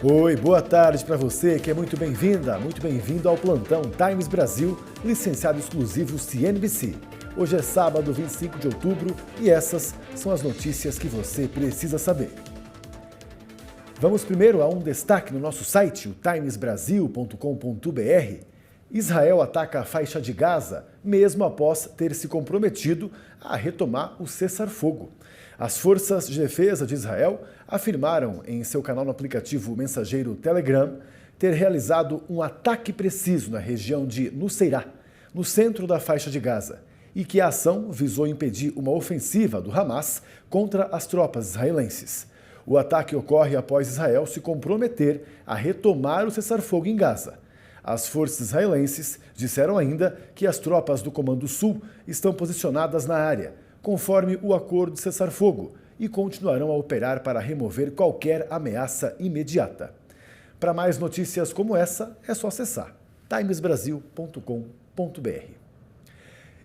Oi, boa tarde para você que é muito bem-vinda, muito bem-vindo ao Plantão Times Brasil, licenciado exclusivo CNBC. Hoje é sábado, 25 de outubro e essas são as notícias que você precisa saber. Vamos primeiro a um destaque no nosso site, o timesbrasil.com.br. Israel ataca a faixa de Gaza, mesmo após ter se comprometido a retomar o cessar-fogo. As forças de defesa de Israel afirmaram em seu canal no aplicativo mensageiro Telegram ter realizado um ataque preciso na região de Nuseirat, no centro da faixa de Gaza, e que a ação visou impedir uma ofensiva do Hamas contra as tropas israelenses. O ataque ocorre após Israel se comprometer a retomar o cessar-fogo em Gaza. As forças israelenses disseram ainda que as tropas do Comando Sul estão posicionadas na área, conforme o acordo de cessar-fogo, e continuarão a operar para remover qualquer ameaça imediata. Para mais notícias como essa, é só acessar timesbrasil.com.br.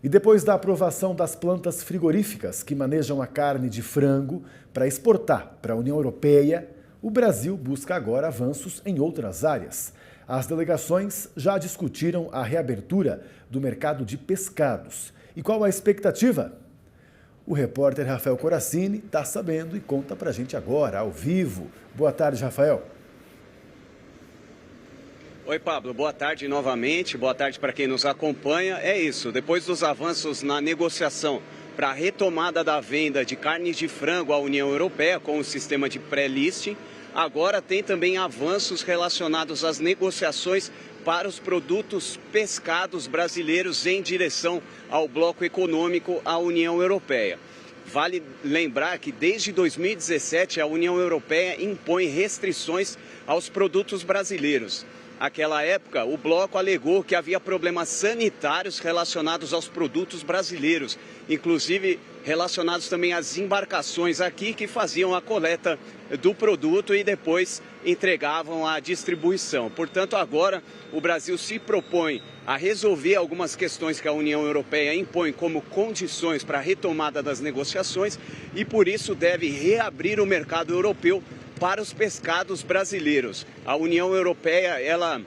E depois da aprovação das plantas frigoríficas que manejam a carne de frango para exportar para a União Europeia, o Brasil busca agora avanços em outras áreas. As delegações já discutiram a reabertura do mercado de pescados. E qual a expectativa? O repórter Rafael Coracini está sabendo e conta para a gente agora, ao vivo. Boa tarde, Rafael. Oi, Pablo. Boa tarde novamente. Boa tarde para quem nos acompanha. É isso, depois dos avanços na negociação para a retomada da venda de carne de frango à União Europeia com o sistema de pré-listing, agora tem também avanços relacionados às negociações para os produtos pescados brasileiros em direção ao bloco econômico, à União Europeia. Vale lembrar que desde 2017 a União Europeia impõe restrições aos produtos brasileiros. Naquela época, o bloco alegou que havia problemas sanitários relacionados aos produtos brasileiros, inclusive relacionados também às embarcações aqui que faziam a coleta do produto e depois entregavam à distribuição. Portanto, agora o Brasil se propõe a resolver algumas questões que a União Europeia impõe como condições para a retomada das negociações e, por isso, deve reabrir o mercado europeu para os pescados brasileiros. A União Europeia, ela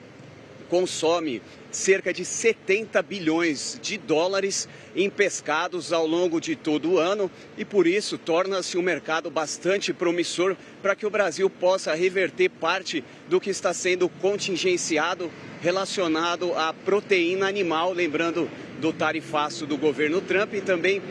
consome cerca de 70 bilhões de dólares em pescados ao longo de todo o ano e, por isso, torna-se um mercado bastante promissor para que o Brasil possa reverter parte do que está sendo contingenciado relacionado à proteína animal, lembrando do tarifaço do governo Trump e também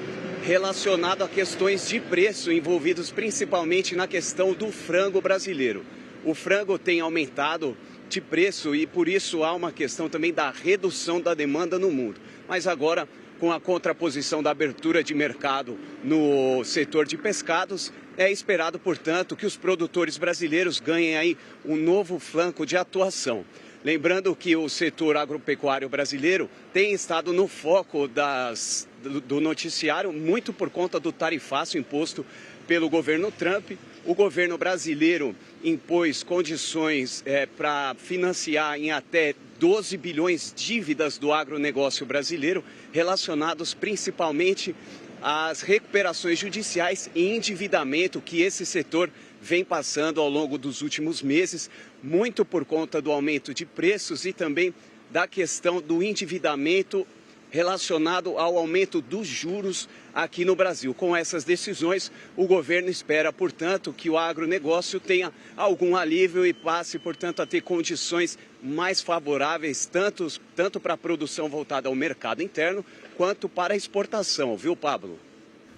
relacionado a questões de preço envolvidos principalmente na questão do frango brasileiro. O frango tem aumentado de preço e por isso há uma questão também da redução da demanda no mundo. Mas agora, com a contraposição da abertura de mercado no setor de pescados, é esperado, portanto, que os produtores brasileiros ganhem aí um novo flanco de atuação. Lembrando que o setor agropecuário brasileiro tem estado no foco do noticiário muito por conta do tarifaço imposto pelo governo Trump. O governo brasileiro impôs condições para financiar em até 12 bilhões dívidas do agronegócio brasileiro, relacionados principalmente às recuperações judiciais e endividamento que esse setor vem passando ao longo dos últimos meses, muito por conta do aumento de preços e também da questão do endividamento relacionado ao aumento dos juros aqui no Brasil. Com essas decisões, o governo espera, portanto, que o agronegócio tenha algum alívio e passe, portanto, a ter condições mais favoráveis, tanto para a produção voltada ao mercado interno, quanto para a exportação, viu, Pablo?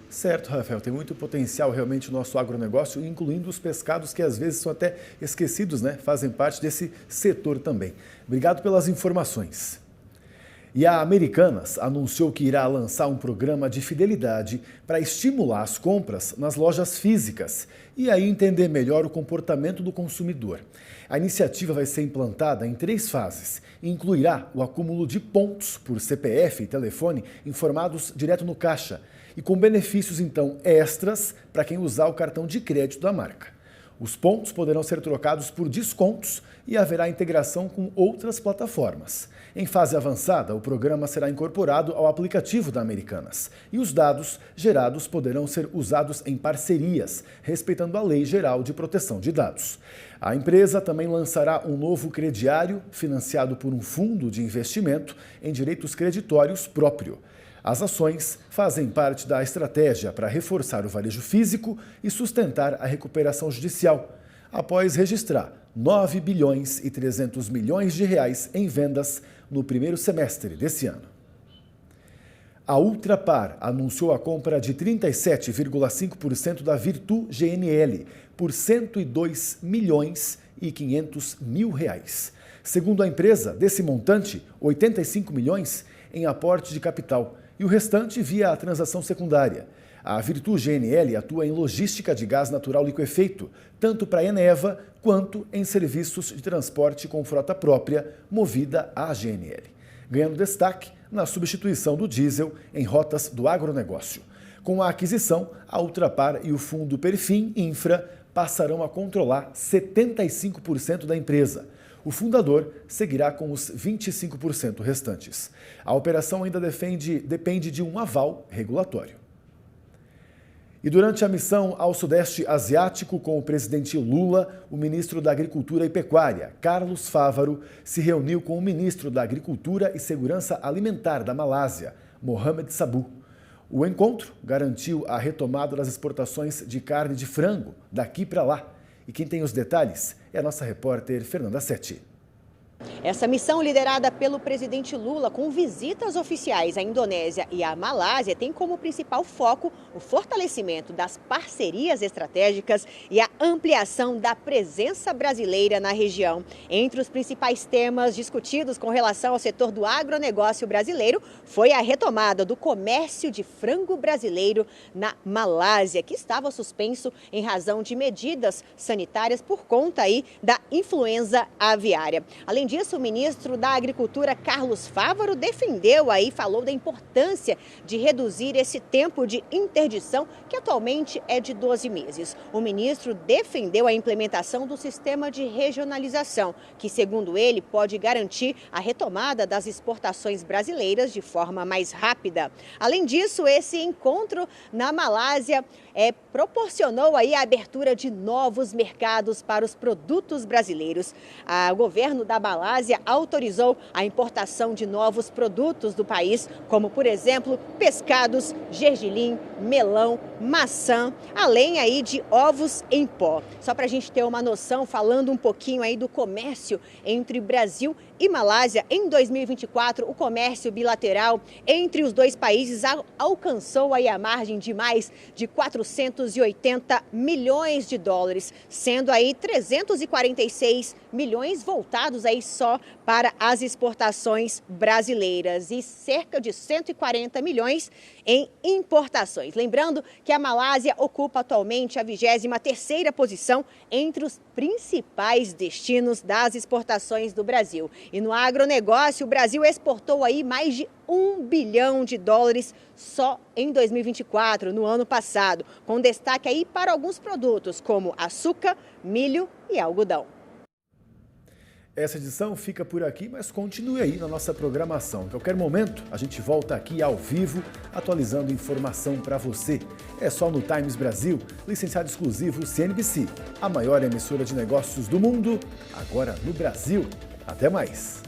Certo, Rafael, tem muito potencial realmente o nosso agronegócio, incluindo os pescados que às vezes são até esquecidos, né? Fazem parte desse setor também. Obrigado pelas informações. E a Americanas anunciou que irá lançar um programa de fidelidade para estimular as compras nas lojas físicas e aí entender melhor o comportamento do consumidor. A iniciativa vai ser implantada em 3 fases e incluirá o acúmulo de pontos por CPF e telefone informados direto no caixa e com benefícios, então, extras para quem usar o cartão de crédito da marca. Os pontos poderão ser trocados por descontos e haverá integração com outras plataformas. Em fase avançada, o programa será incorporado ao aplicativo da Americanas e os dados gerados poderão ser usados em parcerias, respeitando a Lei Geral de Proteção de Dados. A empresa também lançará um novo crediário financiado por um fundo de investimento em direitos creditórios próprio. As ações fazem parte da estratégia para reforçar o varejo físico e sustentar a recuperação judicial, após registrar 9 bilhões e 300 milhões de reais em vendas no primeiro semestre desse ano. A Ultrapar anunciou a compra de 37,5% da Virtu GNL por 102 milhões e 500 mil reais. Segundo a empresa, desse montante, 85 milhões em aporte de capital e o restante via a transação secundária. A Virtu GNL atua em logística de gás natural liquefeito, tanto para a Eneva quanto em serviços de transporte com frota própria movida à GNL, ganhando destaque na substituição do diesel em rotas do agronegócio. Com a aquisição, a Ultrapar e o fundo Perfim Infra passarão a controlar 75% da empresa. O fundador seguirá com os 25% restantes. A operação ainda depende de um aval regulatório. E durante a missão ao Sudeste Asiático com o presidente Lula, o ministro da Agricultura e Pecuária, Carlos Fávaro, se reuniu com o ministro da Agricultura e Segurança Alimentar da Malásia, Mohamed Sabu. O encontro garantiu a retomada das exportações de carne de frango daqui para lá. E quem tem os detalhes é a nossa repórter Fernanda Setti. Essa missão, liderada pelo presidente Lula, com visitas oficiais à Indonésia e à Malásia, tem como principal foco o fortalecimento das parcerias estratégicas e a ampliação da presença brasileira na região. Entre os principais temas discutidos com relação ao setor do agronegócio brasileiro foi a retomada do comércio de frango brasileiro na Malásia, que estava suspenso em razão de medidas sanitárias por conta da influenza aviária. Além disso, o ministro da Agricultura, Carlos Fávaro, falou da importância de reduzir esse tempo de interdição, que atualmente é de 12 meses. O ministro defendeu a implementação do sistema de regionalização, que, segundo ele, pode garantir a retomada das exportações brasileiras de forma mais rápida. Além disso, esse encontro na Malásia proporcionou a abertura de novos mercados para os produtos brasileiros. O governo da Malásia autorizou a importação de novos produtos do país, como, por exemplo, pescados, gergelim, melão, maçã, além de ovos em pó. Só para a gente ter uma noção, falando um pouquinho do comércio entre Brasil e Malásia, em 2024, o comércio bilateral entre os dois países alcançou a margem de mais de 480 milhões de dólares, sendo 346 milhões voltados só para as exportações brasileiras e cerca de 140 milhões em importações. Lembrando que a Malásia ocupa atualmente a 23ª posição entre os principais destinos das exportações do Brasil. E no agronegócio, o Brasil exportou mais de 1 bilhão de dólares só em 2024, no ano passado, com destaque para alguns produtos como açúcar, milho e algodão. Essa edição fica por aqui, mas continue aí na nossa programação. Em qualquer momento, a gente volta aqui ao vivo, atualizando informação para você. É só no Times Brasil, licenciado exclusivo CNBC, a maior emissora de negócios do mundo, agora no Brasil. Até mais!